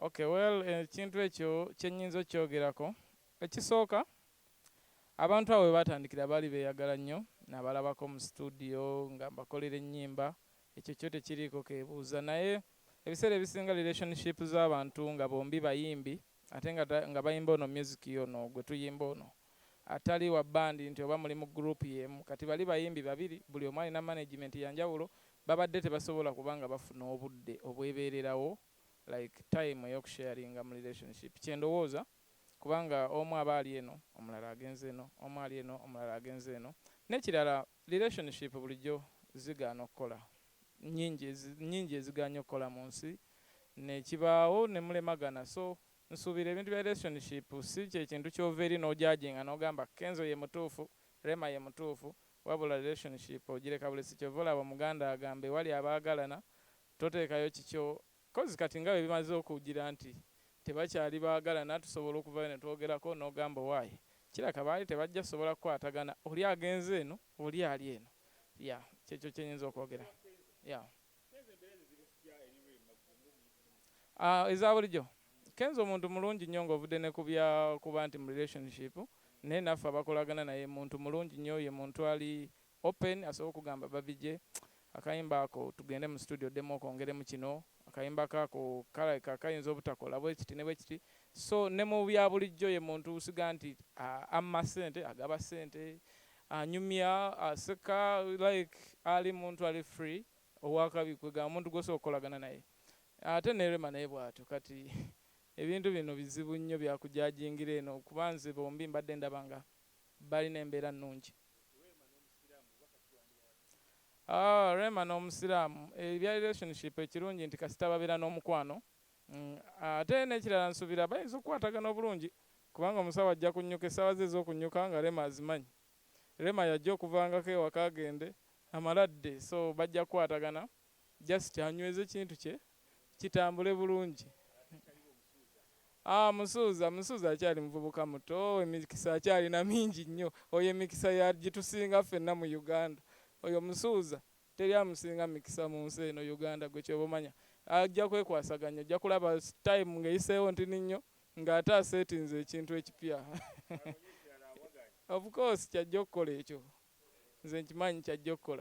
Okay, well, ekintu ekyo kyennyinza okyogerako. Ekisooka, abantu abo bwe batandikira baali beeyagala nnyo, nabalabako mu studio nga mbakolera ennyimba, ekyo kyo tekiriiko keebuuza. Naye ebiseera ebisinga relationship z'abantu nga bombi bayimbi, ate nga bayimba ono music yono gwe tuyimba ono atali wa bandi nti oba muli mu group yemu, kati bali bayimbi babiri, buli omu alina management ya njawulo, babadde tebasobola kubanga bafuna obudde obwebeererawo, like time ey'okusharinga mu relationship. Kyendowooza kubanga omu aba ali eno omulala agenze eno, omu ali eno omulala agenze eno. N'ekirala relationship bulijjo zigaana okukola, nnyingi ezigaanye okukola mu nsi, nekibaawo ne mulemagana. So nsuubira ebintu bya relationship si kye kintu ky'ova eri n'ojajinga n'ogamba Kenzo ye mutuufu, Rema ye mutuufu, wabula relationship ogireka bulesi. Kyova olaba omuganda agambe wali abaagalana toteekayo kikyo, kozi kati nga bwe bimaze okugira nti tebakyali baagalana, tusobola okuvayo ne twogerako n'ogamba waayi kiraka baali tebajja sobola kukwatagana, oli agenze eno oli ali eno. Kyekyo kyenyinza okwogera. Eza bulijjo Kenzo omuntu mulungi nnyo ng'ovudde ne kuba nti mu relationship, naye naffe abakolagana naye muntu mulungi nnyo, ye muntu ali open, asobola okugamba babije akayimba ako tugende mu studio demo okongeremu kino, akayimba kako kalabika kayinza obutakola bwe kiti ne bwe kiti. So ne mu bya bulijjo ye muntu usiga nti amma ssente, agaba ssente, anyumya, aseka, like ali muntu ali free, owakabi kwega omuntu gw'osobola okukolagana naye. Ate ne Rema naye bw'atyo. Kati ebintu bino bizibu nnyo byakujajingira eno kuba nze bombi mbadde ndaba nga balina embeera nnungi. Rema n'omusiraamu, ebya relationship ekirungi nti kasita babeera n'omukwano. Ate n'ekirala nsuubira bayinza okukwatagana obulungi kubanga omusawo ajja kunnyuka essaawa ze ez'okunnyuka nga Rema azimanyi. Rema yajja okuvangako ewaka agende amaladde, so bajja kukwatagana just anyweze ekintu kye kitambule bulungi. Musuuza akyali muvubuka muto, emikisa akyalina mingi nnyo. Oyo emikisa yagitusinga ffenna mu Uganda. Oyo Musuuza teri amusinga mikisa mu nsi eno Uganda, gwe kyoba omanya. Ajja kwekwasaganya, ajja kulaba time ng'eyiseewo ntini nnyo ng'ate aseetinze ekintu ekipya. Of course kyajja okukola ekyo, nze nkimanyi kyajja okukola.